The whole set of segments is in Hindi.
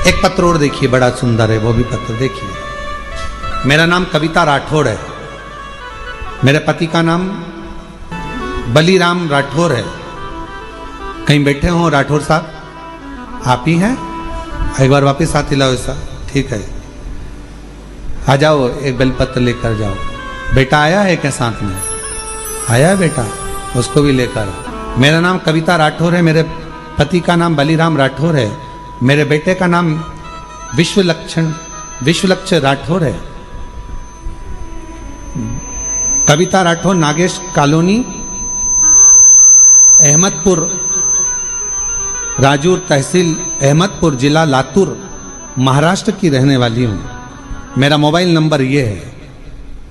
एक पत्र और देखिए, बड़ा सुंदर है वो भी पत्र देखिए। मेरा नाम कविता राठौड़ है, मेरे पति का नाम बलीराम राठौड़ है। कहीं बैठे हो राठौड़ साहब? आप ही हैं? एक बार वापस हाथ हिलाओ ऐसा, ठीक है। आ जाओ, एक बेलपत्र लेकर जाओ। बेटा आया है क्या साथ में? आया है बेटा, उसको भी लेकर आओ। मेरा नाम कविता राठौड़ है, मेरे पति का नाम बलीराम राठौड़ है, मेरे बेटे का नाम विश्वलक्ष्य राठौड़ है। कविता राठौड़ नागेश कॉलोनी, अहमदपुर, राजूर तहसील अहमदपुर, जिला लातूर, महाराष्ट्र की रहने वाली हूं। मेरा मोबाइल नंबर ये है।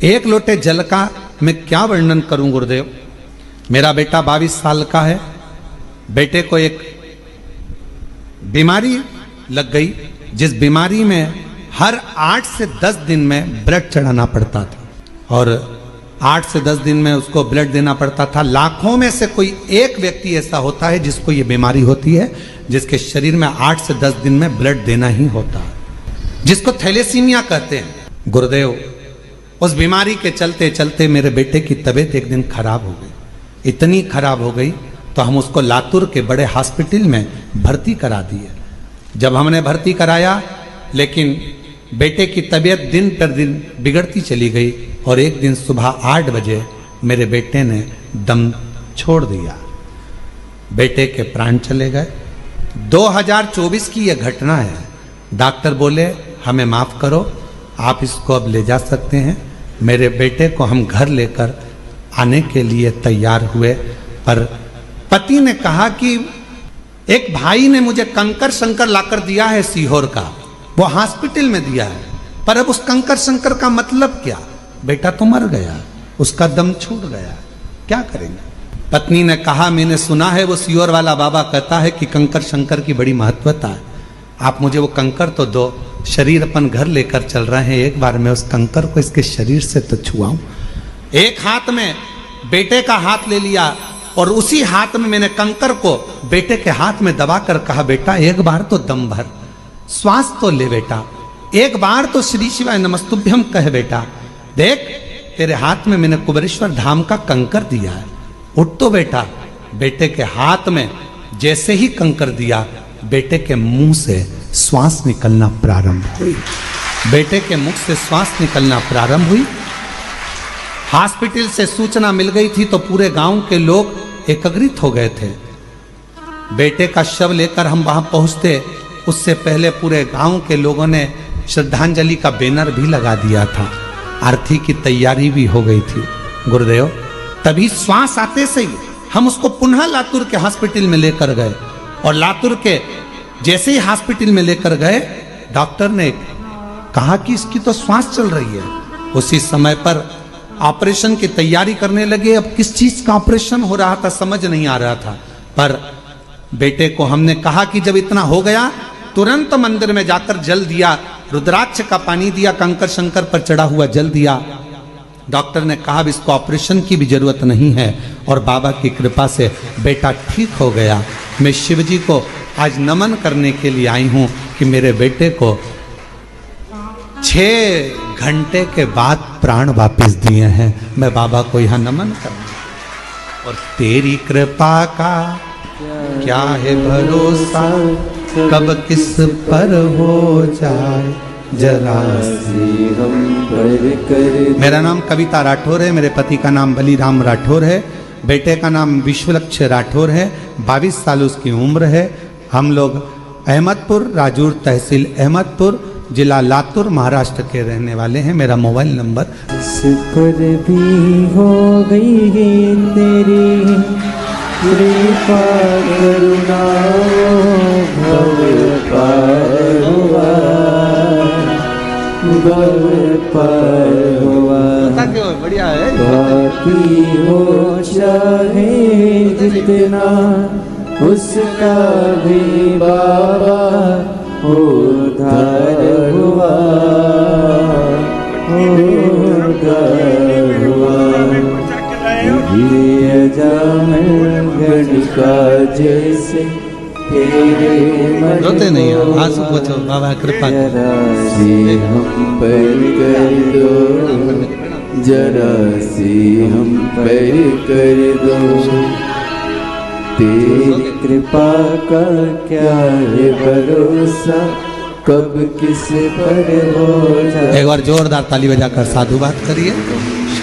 एक लोटे जल का मैं क्या वर्णन करूं गुरुदेव। मेरा बेटा 22 साल का है। बेटे को एक बीमारी लग गई, जिस बीमारी में हर 8 से 10 दिन में ब्लड चढ़ाना पड़ता था, और 8 से 10 दिन में उसको ब्लड देना पड़ता था। लाखों में से कोई एक व्यक्ति ऐसा होता है जिसको ये बीमारी होती है, जिसके शरीर में 8 से 10 दिन में ब्लड देना ही होता है, जिसको थैलेसीमिया कहते हैं। गुरुदेव, उस बीमारी के चलते चलते मेरे बेटे की तबीयत एक दिन खराब हो गई। इतनी खराब हो गई तो हम उसको लातूर के बड़े हॉस्पिटल में भर्ती करा दिए। जब हमने भर्ती कराया, लेकिन बेटे की तबीयत दिन पर दिन बिगड़ती चली गई, और एक दिन सुबह 8 बजे मेरे बेटे ने दम छोड़ दिया। बेटे के प्राण चले गए। 2024 की यह घटना है। डॉक्टर बोले हमें माफ करो, आप इसको अब ले जा सकते हैं। मेरे बेटे को हम घर लेकर आने के लिए तैयार हुए, पर पति ने कहा कि एक भाई ने मुझे कंकर शंकर लाकर दिया है सीहोर का, वो हॉस्पिटल में दिया है, पर अब उस कंकर शंकर का मतलब क्या? बेटा तो मर गया, उसका दम छूट गया, क्या करेंगे? पत्नी ने कहा मैंने सुना है वो सीहोर वाला बाबा कहता है कि कंकर शंकर की बड़ी महत्वता है, आप मुझे वो कंकर तो दो। शरीर अपन घर लेकर चल रहे हैं, एक बार मैं उस कंकर को इसके शरीर से तो छुआऊं। एक हाथ में बेटे का हाथ ले लिया, और उसी हाथ में मैंने कंकर को बेटे के हाथ में दबाकर कहा बेटा एक बार तो दम भर, श्वास तो ले बेटा, एक बार तो श्री शिवाय नमस्तुभ्यम कह बेटा। देख तेरे हाथ में मैंने कुबेरेश्वर धाम का कंकर दिया है, उठ तो बेटा। बेटे के हाथ में जैसे ही कंकर दिया, बेटे के मुंह से श्वास निकलना प्रारंभ हुई। बेटे के मुख से श्वास निकलना प्रारंभ हुई। हॉस्पिटल से सूचना मिल गई थी तो पूरे गांव के लोग एकत्रित हो गए थे। बेटे का शव लेकर हम वहां पहुंचते, उससे पहले पूरे गांव के लोगों ने श्रद्धांजलि का बैनर भी लगा दिया था। आरती की तैयारी भी हो गई थी। गुरुदेव, तभी श्वास आते से ही हम उसको पुनः लातूर के हॉस्पिटल में लेकर गए, और लातूर के जैसे ही हॉस्पिटल में लेकर गए, डॉक्टर ने कहा कि इसकी तो श्वास चल रही है। उसी समय पर ऑपरेशन की तैयारी करने लगे। अब किस चीज का ऑपरेशन हो रहा था समझ नहीं आ रहा था, पर बेटे को हमने कहा कि जब इतना हो गया, तुरंत मंदिर में जाकर जल दिया, रुद्राक्ष का पानी दिया, कंकर शंकर पर चढ़ा हुआ जल दिया। डॉक्टर ने कहा इसको ऑपरेशन की भी जरूरत नहीं है, और बाबा की कृपा से बेटा ठीक हो गया। मैं शिवजी को आज नमन करने के लिए आई हूं कि मेरे बेटे को 6 घंटे के बाद प्राण वापस दिए हैं। मैं बाबा को यहाँ नमन करना। और तेरी कृपा का क्या है भरोसा, कब किस पर हो जाए जरा सी हम पर कर। मेरा नाम कविता राठौड़ है, मेरे पति का नाम बलीराम राठौड़ है, बेटे का नाम विश्वलक्ष्य राठौड़ है, 22 साल उसकी उम्र है। हम लोग अहमदपुर, राजूर तहसील अहमदपुर, जिला लातूर, महाराष्ट्र के रहने वाले हैं। मेरा मोबाइल नंबर। इस पर भी हो गई है तेरी कृपा करुणा, भव पार हुआ, भव पार हुआ। बढ़िया है। बाकी हो चाहे जितना, उसका भी बाबा उद्धार हुआ, उद्धार हुआ। ये जामन गणिका जैसे तेरे मन रोते नहीं को आप, आंसू पोंछो, बाबा कृपा करो। जरा सी हम पर कर दो, जरा सी हम पर कर दो। तेरी कृपा का क्या है भरोसा, कब किस पर हो जाए। एक बार जोरदार ताली बजाकर साधुवाद करिए।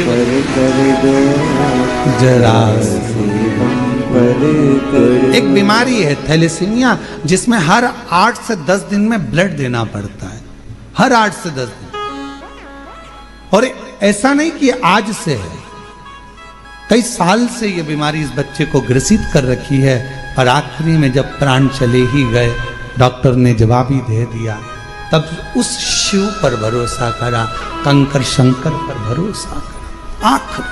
पर कर दो, जरा सी हम पर कर। एक बीमारी है थैलेसीमिया, जिसमें हर 8 से 10 दिन में ब्लड देना पड़ता है, हर 8 से 10 दिन। और ऐसा नहीं कि आज से है, कई साल से ये बीमारी इस बच्चे को ग्रसित कर रखी है। और आखिरी में जब प्राण चले ही गए, डॉक्टर ने जवाब ही दे दिया, तब उस शिव पर भरोसा करा, कंकर शंकर पर भरोसा करा। आखिर